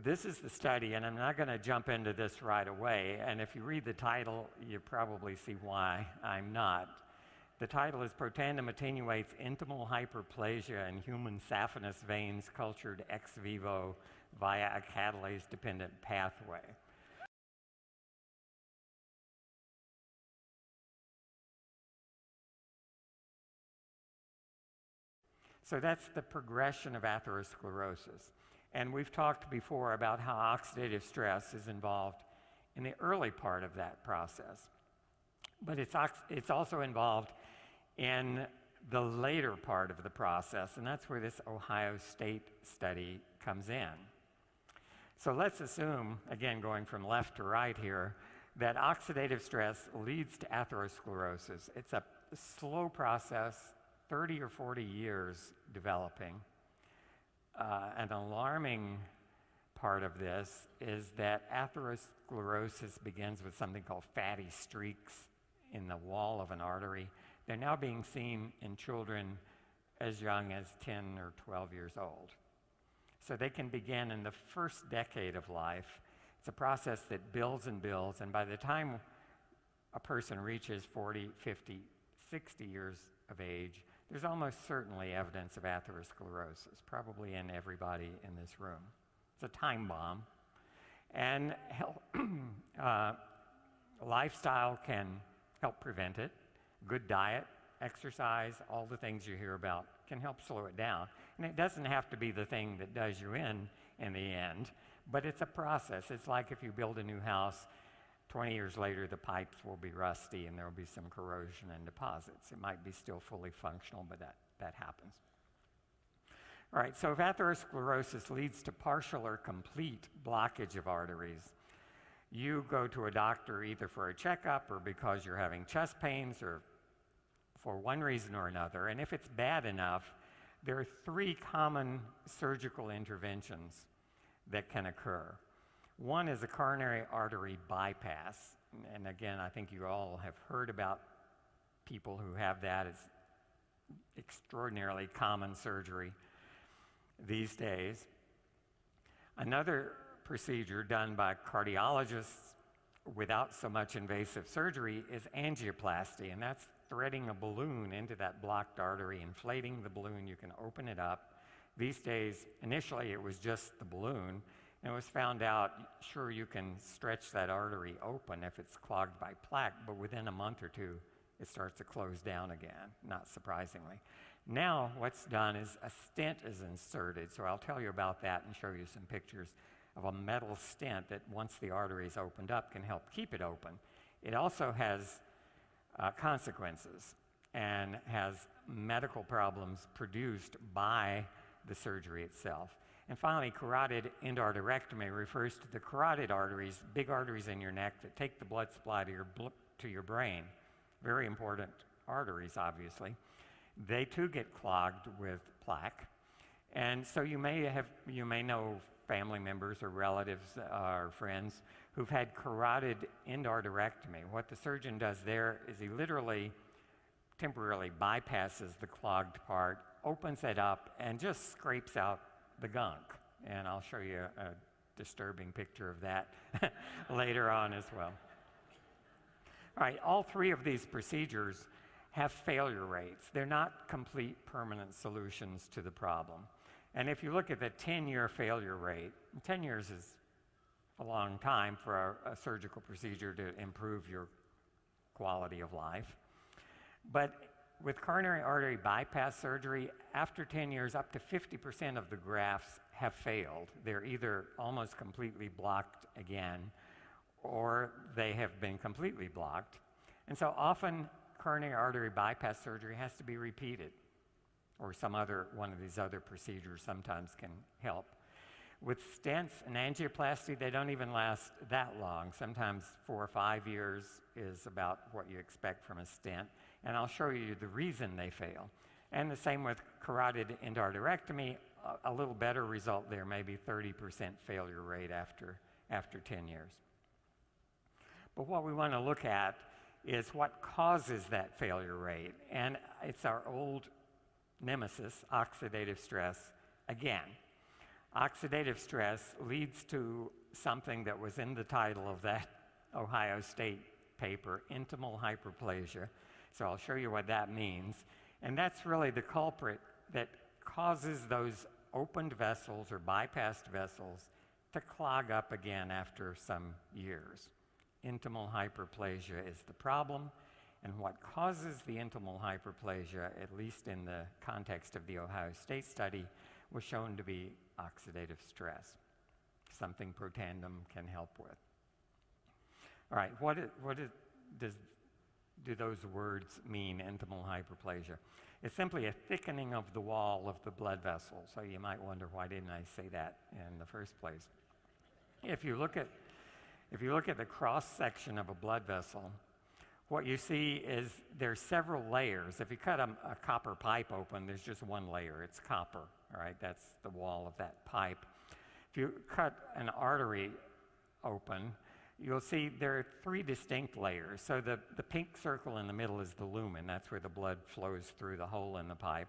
This is the study, and I'm not going to jump into this right away, and if you read the title, you probably see why I'm not. The title is Protandim attenuates intimal hyperplasia in human saphenous veins cultured ex vivo via a catalase-dependent pathway. So that's the progression of atherosclerosis. And we've talked before about how oxidative stress is involved in the early part of that process. But it's also involved in the later part of the process, and that's where this Ohio State study comes in. So let's assume, again going from left to right here, that oxidative stress leads to atherosclerosis. It's a slow process, 30 or 40 years developing. An alarming part of this is that atherosclerosis begins with something called fatty streaks in the wall of an artery. They're now being seen in children as young as 10 or 12 years old. So they can begin in the first decade of life. It's a process that builds and builds, and by the time a person reaches 40, 50, 60 years of age, there's almost certainly evidence of atherosclerosis, probably in everybody in this room. It's a time bomb. And lifestyle can help prevent it. Good diet, exercise, all the things you hear about can help slow it down. And it doesn't have to be the thing that does you in the end, but it's a process. It's like if you build a new house, 20 years later, the pipes will be rusty and there will be some corrosion and deposits. It might be still fully functional, but that happens. All right, so if atherosclerosis leads to partial or complete blockage of arteries, you go to a doctor either for a checkup or because you're having chest pains or for one reason or another. And if it's bad enough, there are 3 common surgical interventions that can occur. One is a coronary artery bypass. And again, I think you all have heard about people who have that. It's extraordinarily common surgery these days. Another procedure done by cardiologists without so much invasive surgery is angioplasty, and that's threading a balloon into that blocked artery, inflating the balloon. You can open it up. These days, initially it was just the balloon, and it was found out, sure, you can stretch that artery open if it's clogged by plaque, but within a month or 2, it starts to close down again, not surprisingly. Now, what's done is a stent is inserted, so I'll tell you about that and show you some pictures of a metal stent that, once the artery is opened up, can help keep it open. It also has consequences and has medical problems produced by the surgery itself. And finally, carotid enarterectomy refers to the carotid arteries, big arteries in your neck that take the blood supply to your brain. Very important arteries, obviously. They too get clogged with plaque. And so you may know family members or relatives or friends who've had carotid enarterectomy. What the surgeon does there is he literally temporarily bypasses the clogged part, opens it up, and just scrapes out the gunk. And I'll show you a disturbing picture of that later on as well. All right, all 3 of these procedures have failure rates. They're not complete permanent solutions to the problem. And if you look at the 10-year failure rate, 10 years is a long time for a surgical procedure to improve your quality of life. But with coronary artery bypass surgery, after 10 years, up to 50% of the grafts have failed. They're either almost completely blocked again, or they have been completely blocked. And so often, coronary artery bypass surgery has to be repeated, or one of these other procedures sometimes can help. With stents and angioplasty, they don't even last that long. Sometimes 4 or 5 years is about what you expect from a stent. And I'll show you the reason they fail. And the same with carotid endarterectomy, a little better result there, maybe 30% failure rate after 10 years. But what we want to look at is what causes that failure rate. And it's our old nemesis, oxidative stress, again. Oxidative stress leads to something that was in the title of that Ohio State paper, intimal hyperplasia. So I'll show you what that means. And that's really the culprit that causes those opened vessels or bypassed vessels to clog up again after some years. Intimal hyperplasia is the problem, and what causes the intimal hyperplasia, at least in the context of the Ohio State study, was shown to be oxidative stress, something Protandim can help with. All right, do those words mean, intimal hyperplasia? It's simply a thickening of the wall of the blood vessel. So you might wonder, why didn't I say that in the first place? If you look at the cross section of a blood vessel, what you see is there's several layers. If you cut a copper pipe open, there's just one layer. It's copper, all right? That's the wall of that pipe. If you cut an artery open, you'll see there are three distinct layers. So the pink circle in the middle is the lumen. That's where the blood flows through the hole in the pipe.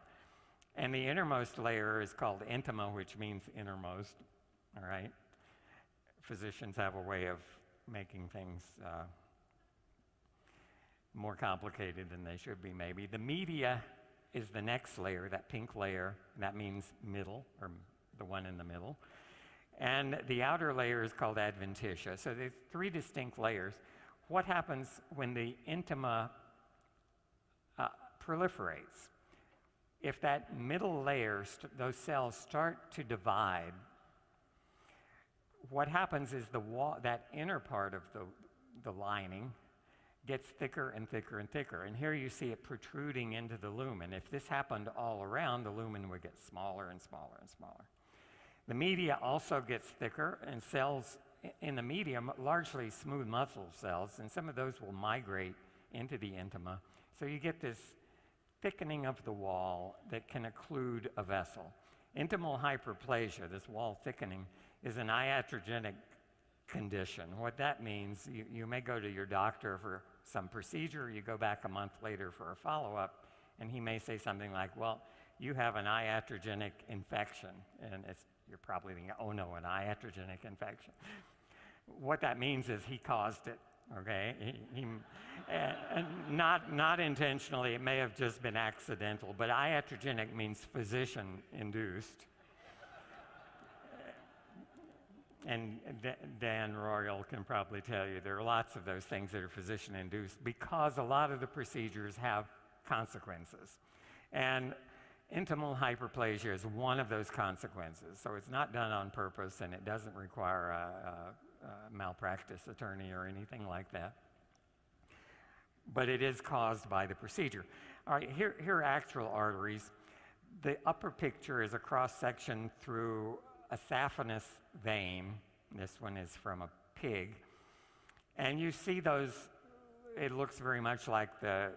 And the innermost layer is called intima, which means innermost, all right? Physicians have a way of making things more complicated than they should be, maybe. The media is the next layer, that pink layer. That means middle, or the one in the middle. And the outer layer is called adventitia. So there's three distinct layers. What happens when the intima proliferates? If that middle layer, those cells start to divide, what happens is the wall, that inner part of the lining, gets thicker and thicker and thicker. And here you see it protruding into the lumen. If this happened all around, the lumen would get smaller and smaller and smaller. The media also gets thicker, and cells in the medium, largely smooth muscle cells, and some of those will migrate into the intima. So you get this thickening of the wall that can occlude a vessel. Intimal hyperplasia, this wall thickening, is an iatrogenic condition. What that means, you may go to your doctor for some procedure, you go back a month later for a follow-up, and he may say something like, well, you have an iatrogenic infection, and you're probably thinking, oh no, an iatrogenic infection. What that means is he caused it, okay? Not intentionally, it may have just been accidental, but iatrogenic means physician-induced. And Dan Royal can probably tell you there are lots of those things that are physician-induced because a lot of the procedures have consequences. And intimal hyperplasia is one of those consequences. So it's not done on purpose, and it doesn't require a malpractice attorney or anything like that. But it is caused by the procedure. All right, here are actual arteries. The upper picture is a cross-section through a saphenous vein. This one is from a pig. And you see those, it looks very much like the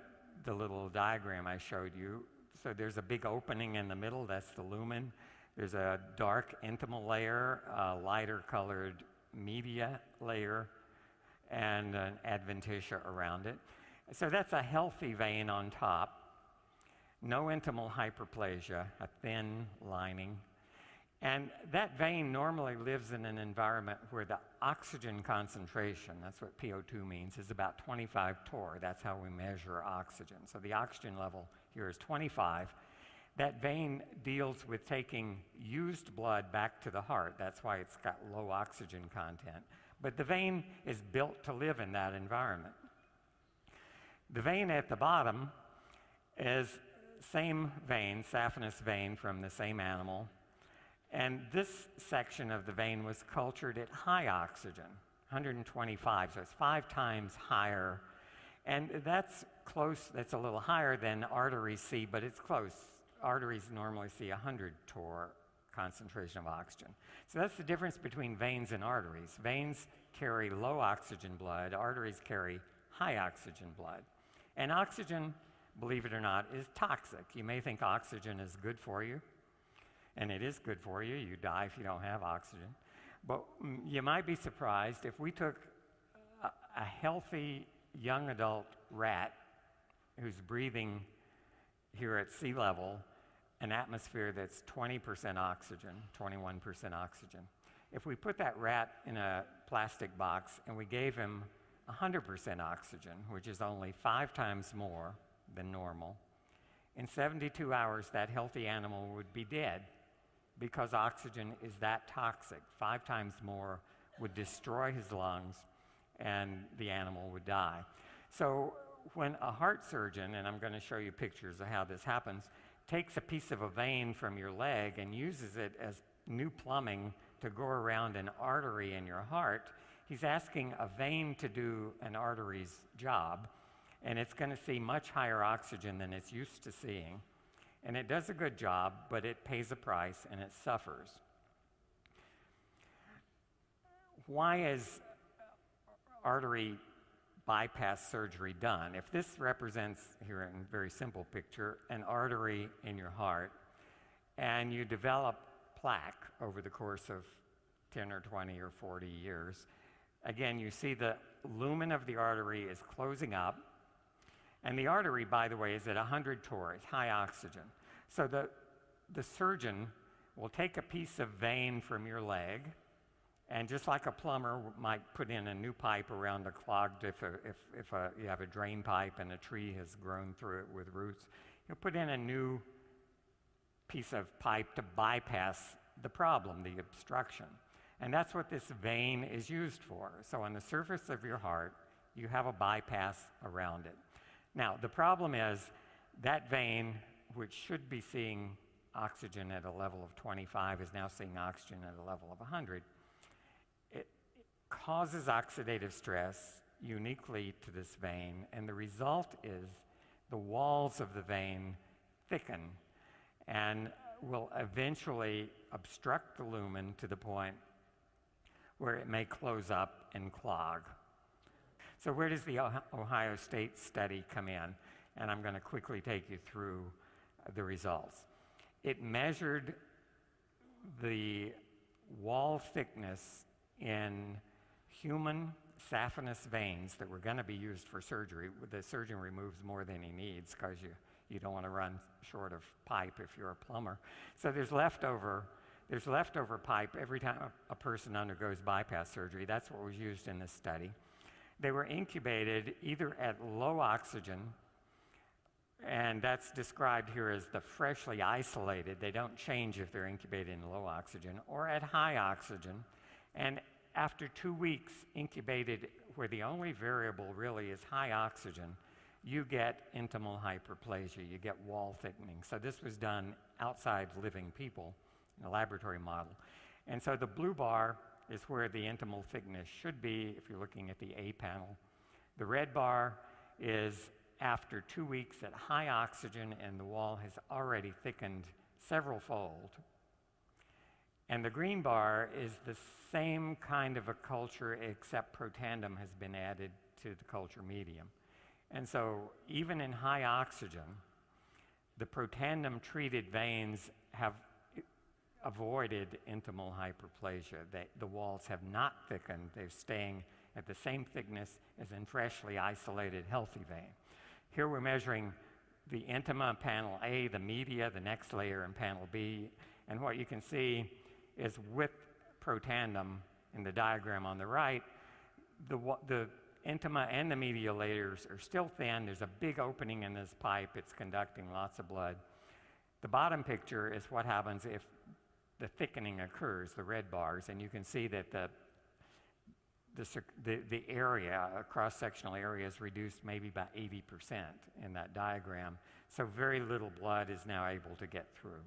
little diagram I showed you. So there's a big opening in the middle, that's the lumen. There's a dark intimal layer, a lighter colored media layer, and an adventitia around it. So that's a healthy vein on top. No intimal hyperplasia, a thin lining. And that vein normally lives in an environment where the oxygen concentration, that's what PO2 means, is about 25 torr. That's how we measure oxygen. So the oxygen level here is 25. That vein deals with taking used blood back to the heart. That's why it's got low oxygen content. But the vein is built to live in that environment. The vein at the bottom is same vein, saphenous vein from the same animal. And this section of the vein was cultured at high oxygen, 125, so it's 5 times higher. And that's close, that's a little higher than arteries see, but it's close. Arteries normally see 100 torr concentration of oxygen. So that's the difference between veins and arteries. Veins carry low oxygen blood, arteries carry high oxygen blood. And oxygen, believe it or not, is toxic. You may think oxygen is good for you, and it is good for you. You die if you don't have oxygen. But you might be surprised if we took a healthy young adult rat who's breathing here at sea level an atmosphere that's 20% oxygen, 21% oxygen. If we put that rat in a plastic box and we gave him 100% oxygen, which is only 5 times more than normal, in 72 hours that healthy animal would be dead because oxygen is that toxic. 5 times more would destroy his lungs and the animal would die. So when a heart surgeon, and I'm going to show you pictures of how this happens, takes a piece of a vein from your leg and uses it as new plumbing to go around an artery in your heart, he's asking a vein to do an artery's job, and it's going to see much higher oxygen than it's used to seeing. And it does a good job, but it pays a price and it suffers. Why is artery bypass surgery done? If this represents, here in a very simple picture, an artery in your heart, and you develop plaque over the course of 10 or 20 or 40 years, again, you see the lumen of the artery is closing up, and the artery, by the way, is at 100 torrs, high oxygen. So the surgeon will take a piece of vein from your leg, and just like a plumber might put in a new pipe around a clogged, if you have a drain pipe and a tree has grown through it with roots, you'll put in a new piece of pipe to bypass the problem, the obstruction. And that's what this vein is used for. So on the surface of your heart, you have a bypass around it. Now, the problem is that vein, which should be seeing oxygen at a level of 25, is now seeing oxygen at a level of 100. It causes oxidative stress uniquely to this vein, and the result is the walls of the vein thicken and will eventually obstruct the lumen to the point where it may close up and clog. So where does the Ohio State study come in? And I'm going to quickly take you through the results. It measured the wall thickness in human saphenous veins that were going to be used for surgery. The surgeon removes more than he needs because you don't want to run short of pipe if you're a plumber. So there's leftover pipe every time a person undergoes bypass surgery. That's what was used in this study. They were incubated either at low oxygen, and that's described here as the freshly isolated. They don't change if they're incubated in low oxygen, or at high oxygen. And after 2 weeks incubated where the only variable really is high oxygen, you get intimal hyperplasia, you get wall thickening. So this was done outside living people in a laboratory model. And so the blue bar is where the intimal thickness should be if you're looking at the A panel. The red bar is after 2 weeks at high oxygen and the wall has already thickened several fold. And the green bar is the same kind of a culture except Protandim has been added to the culture medium. And so even in high oxygen, the Protandim treated veins have avoided intimal hyperplasia. The walls have not thickened. They're staying at the same thickness as in freshly isolated healthy vein. Here we're measuring the intima in panel A, the media, the next layer in panel B, and what you can see is with Protandim in the diagram on the right, the intima and the media layers are still thin. There's a big opening in this pipe. It's conducting lots of blood. The bottom picture is what happens if the thickening occurs, the red bars, and you can see that the area, cross-sectional area, is reduced maybe by 80% in that diagram. So very little blood is now able to get through.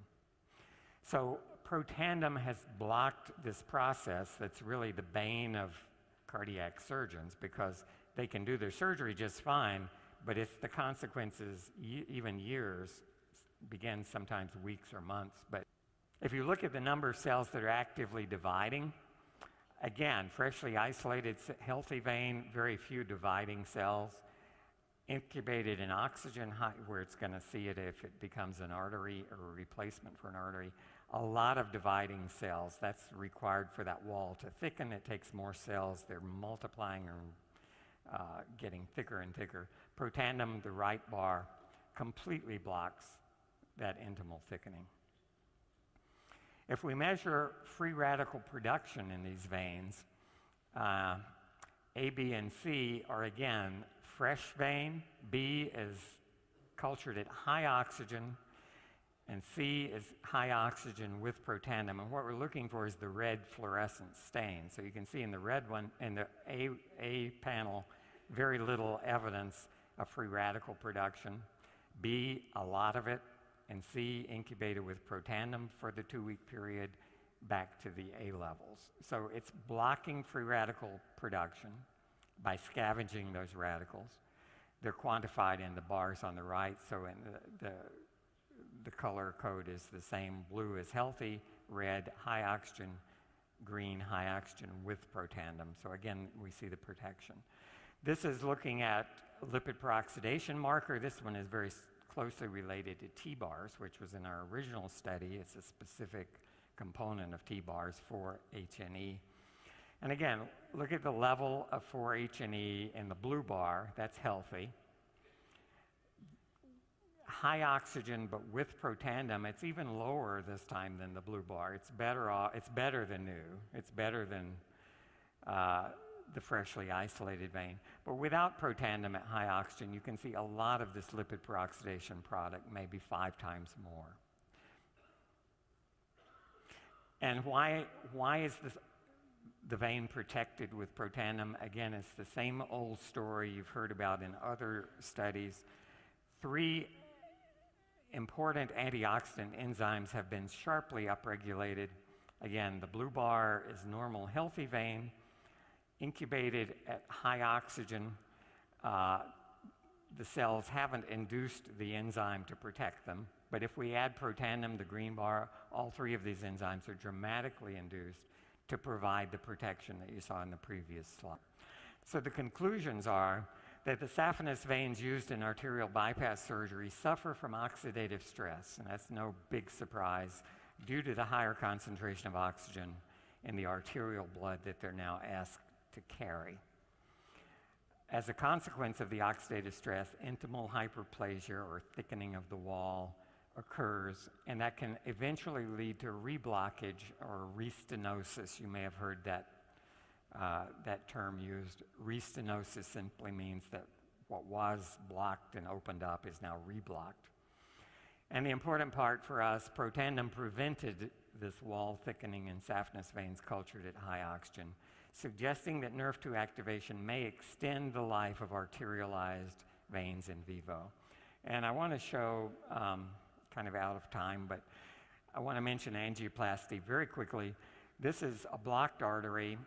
So Protandim has blocked this process that's really the bane of cardiac surgeons because they can do their surgery just fine, but it's the consequences, even years, begin sometimes weeks or months. But if you look at the number of cells that are actively dividing, again, freshly isolated healthy vein, very few dividing cells, incubated in oxygen, where it's going to see it if it becomes an artery or a replacement for an artery, a lot of dividing cells. That's required for that wall to thicken. It takes more cells. They're multiplying and getting thicker and thicker. Protandim, the right bar, completely blocks that intimal thickening. If we measure free radical production in these veins, A, B, and C are again fresh vein. B is cultured at high oxygen, and C is high oxygen with Protandim. And what we're looking for is the red fluorescent stain. So you can see in the red one, in the A panel, very little evidence of free radical production. B, a lot of it. And C, incubated with Protandim for the 2-week period back to the A levels. So it's blocking free radical production by scavenging those radicals. They're quantified in the bars on the right, so in the color code is the same. Blue is healthy, red, high oxygen, green, high oxygen with Protandim. So again, we see the protection. This is looking at lipid peroxidation marker. This one is very closely related to T-bars, which was in our original study. It's a specific component of T-bars, 4-HNE. And again, look at the level of 4-HNE in the blue bar. That's healthy. High oxygen, but with Protandim, it's even lower this time than the blue bar. It's better than new. It's better than the freshly isolated vein. But without Protandim at high oxygen, you can see a lot of this lipid peroxidation product, maybe 5 times more. And why is the vein protected with Protandim? Again, it's the same old story you've heard about in other studies. 3 important antioxidant enzymes have been sharply upregulated. Again, the blue bar is normal, healthy vein, incubated at high oxygen. The cells haven't induced the enzyme to protect them, but if we add Protandim, the green bar, all 3 of these enzymes are dramatically induced to provide the protection that you saw in the previous slide. So the conclusions are that the saphenous veins used in arterial bypass surgery suffer from oxidative stress, and that's no big surprise due to the higher concentration of oxygen in the arterial blood that they're now asked to carry. As a consequence of the oxidative stress, intimal hyperplasia, or thickening of the wall, occurs, and that can eventually lead to re-blockage or restenosis. You may have heard that term used. Restenosis simply means that what was blocked and opened up is now reblocked. And the important part for us, Protandim prevented this wall thickening in saphenous veins cultured at high oxygen, suggesting that NERV2 activation may extend the life of arterialized veins in vivo. And I want to show, kind of out of time, but I want to mention angioplasty very quickly. This is a blocked artery,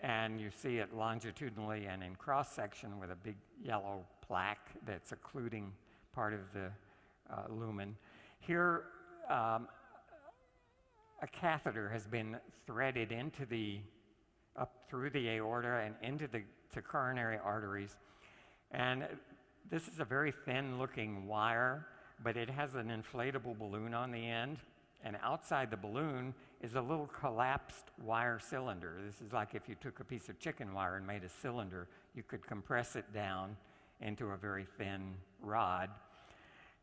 and you see it longitudinally and in cross-section with a big yellow plaque that's occluding part of the lumen. Here, a catheter has been threaded into up through the aorta and into the coronary arteries. And this is a very thin-looking wire, but it has an inflatable balloon on the end. And outside the balloon is a little collapsed wire cylinder. This is like if you took a piece of chicken wire and made a cylinder. You could compress it down into a very thin rod.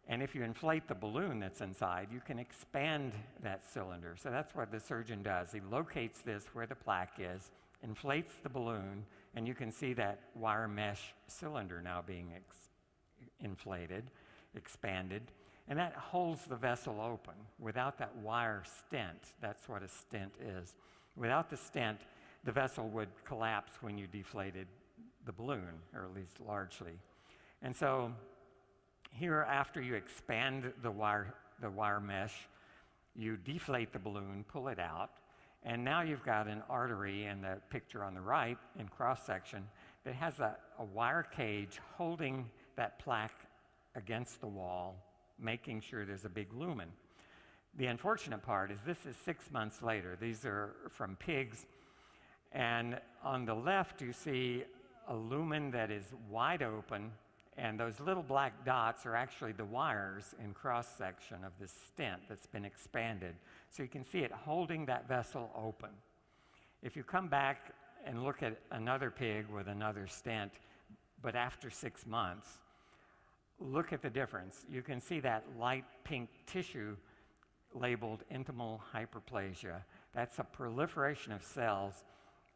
And if you inflate the balloon that's inside, you can expand that cylinder. So that's what the surgeon does. He locates this where the plaque is, inflates the balloon, and you can see that wire mesh cylinder now being inflated, expanded, and that holds the vessel open. Without that wire stent, that's what a stent is. Without the stent, the vessel would collapse when you deflated the balloon, or at least largely. And so here, after you expand the wire mesh, you deflate the balloon, pull it out, and now you've got an artery in the picture on the right in cross-section that has a wire cage holding that plaque against the wall, making sure there's a big lumen. The unfortunate part is this is 6 months later. These are from pigs, and on the left you see a lumen that is wide open, and those little black dots are actually the wires in cross-section of this stent that's been expanded. So you can see it holding that vessel open. If you come back and look at another pig with another stent, but after 6 months, look at the difference. You can see that light pink tissue labeled intimal hyperplasia. That's a proliferation of cells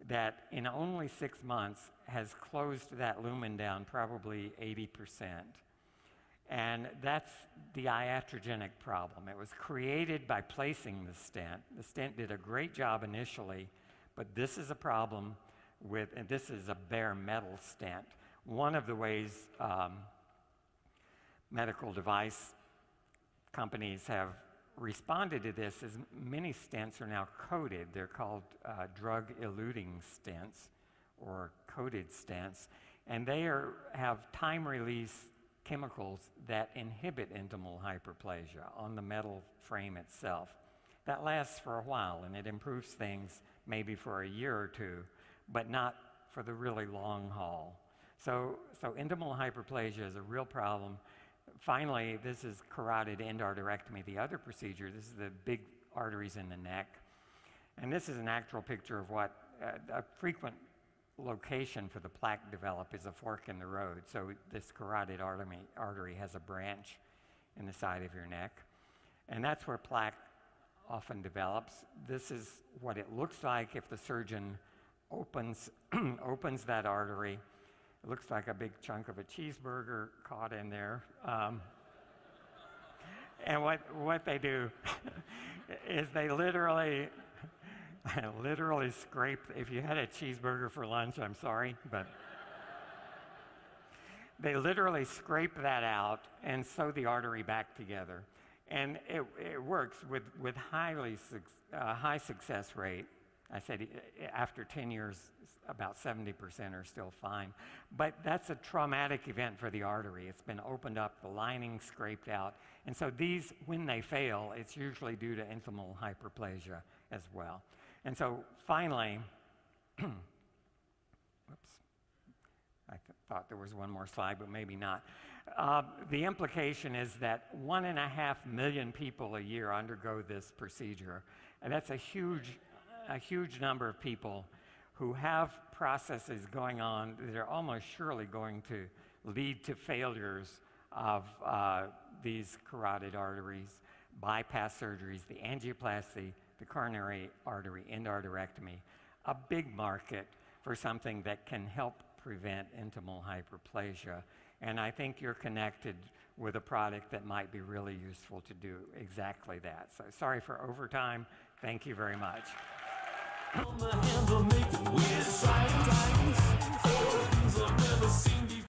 that in only 6 months has closed that lumen down probably 80%. And that's the iatrogenic problem. It was created by placing the stent. The stent did a great job initially, but this is a problem with, and this is a bare metal stent. One of the ways medical device companies have responded to this is many stents are now coated. They're called drug-eluting stents or coated stents, and they have time-release chemicals that inhibit intimal hyperplasia on the metal frame itself. That lasts for a while, and it improves things maybe for a year or two, but not for the really long haul. So intimal hyperplasia is a real problem. Finally, this is carotid endarterectomy, the other procedure. This is the big arteries in the neck. And this is an actual picture of what a frequent location for the plaque develop is a fork in the road. So this carotid artery has a branch in the side of your neck. And that's where plaque often develops. This is what it looks like if the surgeon opens that artery. It looks like a big chunk of a cheeseburger caught in there. And what they do is they literally scrape. If you had a cheeseburger for lunch, I'm sorry, but they literally scrape that out and sew the artery back together. And it works with high success rate. I said after 10 years, about 70% are still fine. But that's a traumatic event for the artery. It's been opened up, the lining scraped out. And so these, when they fail, it's usually due to intimal hyperplasia as well. And so finally, whoops, I thought there was one more slide, but maybe not. The implication is that 1.5 million people a year undergo this procedure. And that's a huge number of people who have processes going on that are almost surely going to lead to failures of these carotid arteries, bypass surgeries, the angioplasty, the coronary artery endarterectomy, a big market for something that can help prevent intimal hyperplasia. And I think you're connected with a product that might be really useful to do exactly that. So sorry for overtime. Thank you very much. My hands are making weird signs. Things I've never seen before.